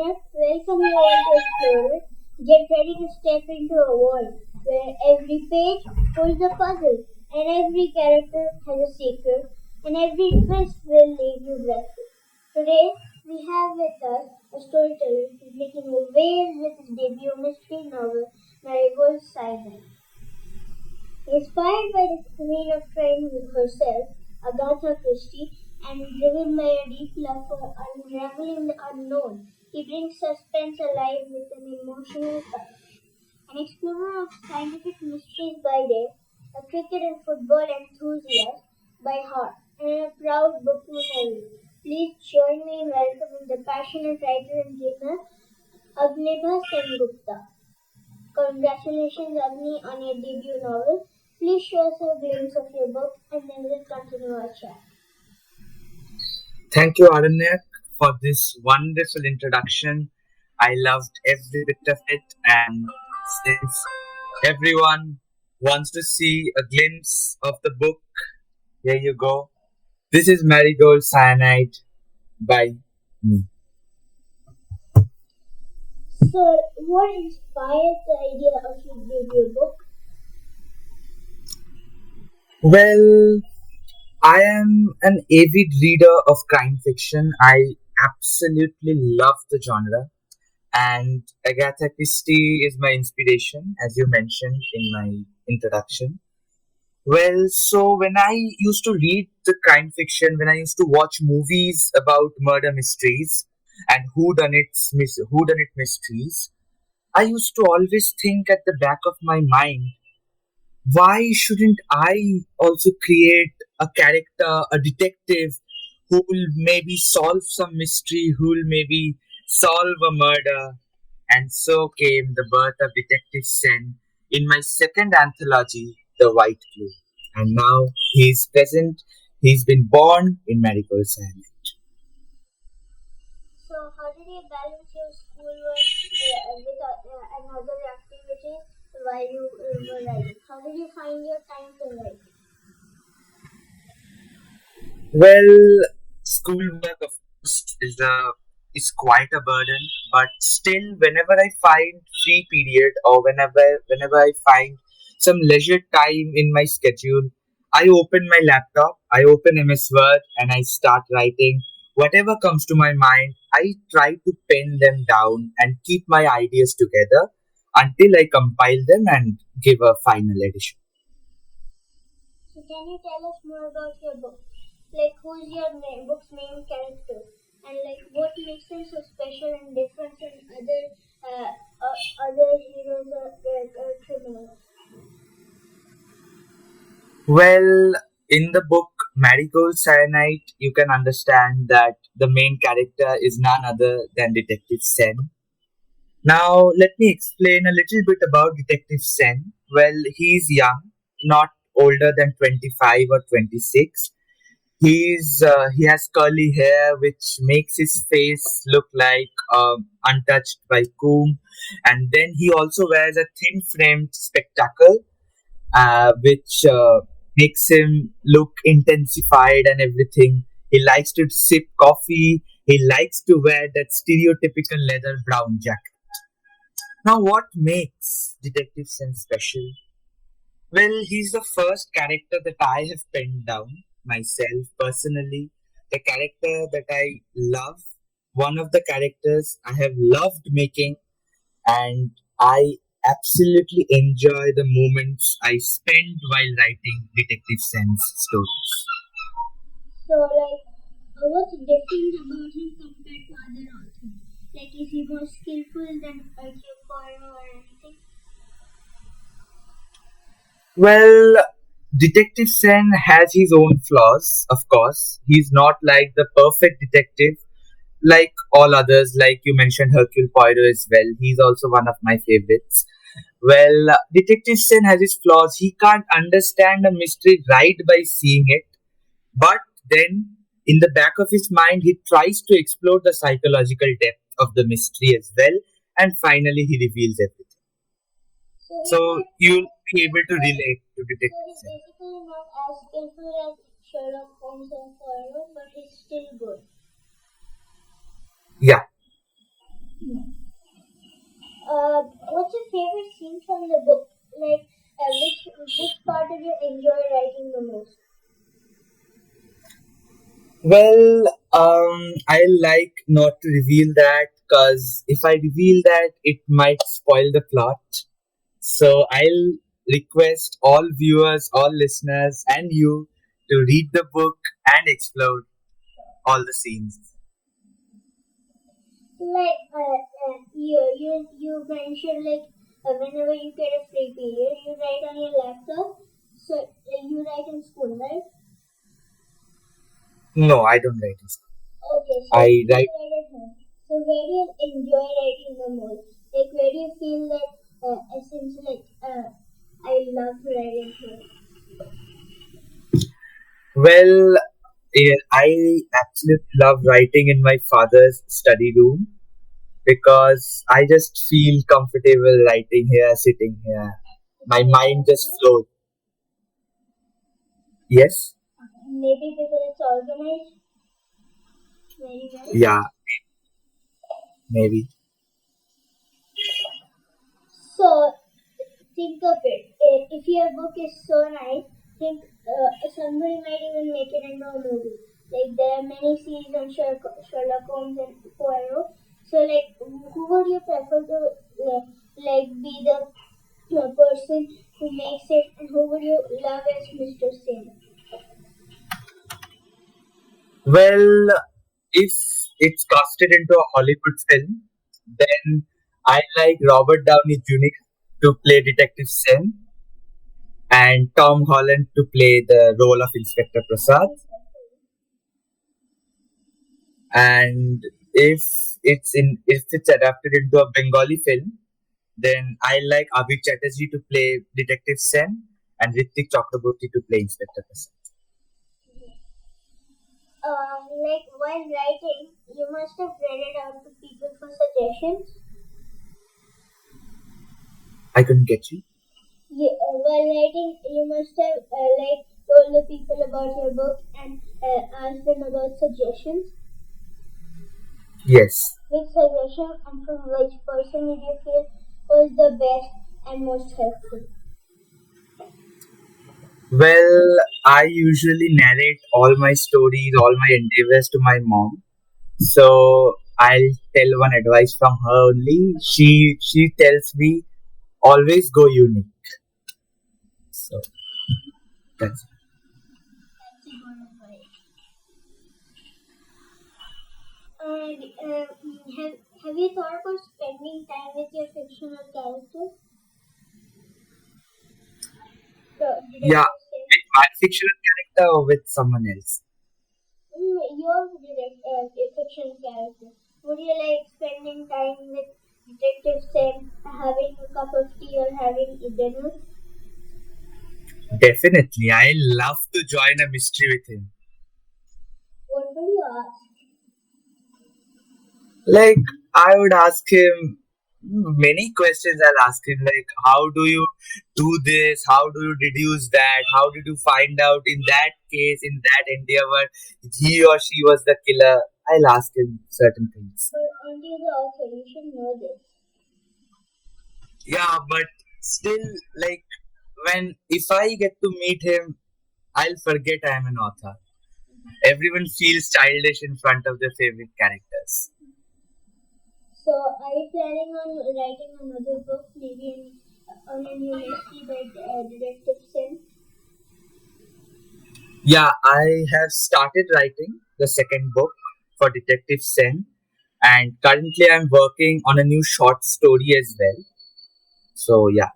Aranyak, welcome you all to Explorer. Get ready to step into a world where every page holds a puzzle, and every character has a secret, and every twist will leave you breathless. Today, we have with us a storyteller who's making waves with his debut mystery novel, Marigold Cyanide. Inspired by the queen of crime herself, Agatha Christie, and driven by a deep love for unraveling the unknown, he brings suspense alive with an emotional touch. An explorer of scientific mysteries by day, a cricket and football enthusiast by heart, and a proud bookworm. Please join me in welcoming the passionate writer and gamer, Agnibha Sengupta. Congratulations, Agni, on your debut novel. Please show us a glimpse of your book and then we'll continue our chat. Thank you, Aranyak, for this wonderful introduction. I loved every bit of it, and since everyone wants to see a glimpse of the book, here you go. This is Marigold Cyanide by me. So, what inspired the idea of your debut book? Well, I am an avid reader of crime fiction. I absolutely love the genre, and Agatha Christie is my inspiration, as you mentioned in my introduction. Well, so when I used to read the crime fiction, when I used to watch movies about murder mysteries and whodunit mysteries, I used to always think at the back of my mind, why shouldn't I also create a character, a detective who will maybe solve some mystery, who will maybe solve a murder? And so came the birth of Detective Sen in my second anthology, The White Clue. And now he is present, he's been born in Marigold Cyanide. So, how did you balance your schoolwork with another activity while you were writing? How did you find your time to write? Well, schoolwork, of course, is quite a burden, but still, whenever I find free period or whenever I find some leisure time in my schedule, I open my laptop, I open MS Word, and I start writing whatever comes to my mind. I try to pen them down and keep my ideas together until I compile them and give a final edition. So, can you tell us more about your book? Like, who's your book's main character? And, like, what makes them so special and different from other heroes or criminals? Well, in the book Marigold Cyanide, you can understand that the main character is none other than Detective Sen. Now, let me explain a little bit about Detective Sen. Well, he's young, not older than 25 or 26. He has curly hair, which makes his face look like untouched by comb, and then he also wears a thin framed spectacle, which makes him look intensified and everything. He likes to sip coffee. He likes to wear that stereotypical leather brown jacket. Now, what makes Detective Sen special? Well, he's the first character that I have penned down myself personally. The character that I love, one of the characters I have loved making, and I absolutely enjoy the moments I spend while writing Detective Sen's stories. So, like, what's different about him compared to other authors? Like, is he more skillful than Hercule Poirot or anything? Well, Detective Sen has his own flaws, of course. He's not like the perfect detective like all others, like you mentioned Hercule Poirot as well. He's also one of my favorites. Well, Detective Sen has his flaws. He can't understand a mystery right by seeing it, but then in the back of his mind, he tries to explore the psychological depth of the mystery as well, and finally, he reveals everything. So, he's So not, you'll be able to relate to so Detective he's Sen. basically not as skillful as Sherlock Holmes and Poirot, but he's still good. Yeah. favorite scene from the book? Like, which part did you enjoy writing the most? Well, I like not to reveal that because if I reveal that, it might spoil the plot. So I'll request all viewers, all listeners, and you to read the book and explore all the scenes. Like, you mentioned like whenever you get a free period, you write on your laptop. So you write in school, right? No, I don't write this. Okay, so I you write. write at home. So where do you enjoy writing the most? Like where do you feel that essence like I love writing here? Well, I absolutely love writing in my father's study room because I just feel comfortable writing here, sitting here. It's My so mind just quiet. flows. Yes? Maybe because it's organized very well. Yeah, maybe. So think of it. If your book is so nice, think somebody might even make it into a movie. Like there are many series on Sherlock Holmes and Poirot. So like, who would you prefer to be the person who makes it, and who would you love as Mr. Sin? Well, if it's casted into a Hollywood film, then I like Robert Downey Jr. to play Detective Sen and Tom Holland to play the role of Inspector Prasad. And if it's adapted into a Bengali film, then I like Abhi Chatterjee to play Detective Sen and Ritik Chakraborty to play Inspector Prasad. Like while writing, you must have read it out to people for suggestions. I couldn't get you. While writing, you must have told the people about your book and asked them about suggestions. Yes. Which suggestion and from which person did you feel was the best and most helpful? Well, I usually narrate all my stories, all my endeavors to my mom. So I'll tell one advice from her only. She tells me always go unique. So that's That's a good advice. And have you thought about spending time with your fictional characters? So, did I yeah, just say with my fictional character or with someone else. your fiction character? Would you like spending time with Detective Sam, having a cup of tea or having a dinner? Definitely, I love to join a mystery with him. What would you ask? Like I would ask him many questions. I'll ask him like, how do you do this? How do you deduce that? How did you find out in that case, in that endeavor, he or she was the killer? I'll ask him certain things. But aren't you the author? You should know this. Yeah, but still, like when if I get to meet him, I'll forget I'm an author. Everyone feels childish in front of their favorite characters. So, are you planning on writing another book, maybe on a new mystery by Detective Sim? Yeah, I have started writing the second book for Detective Sen, and currently I'm working on a new short story as well. So, yeah.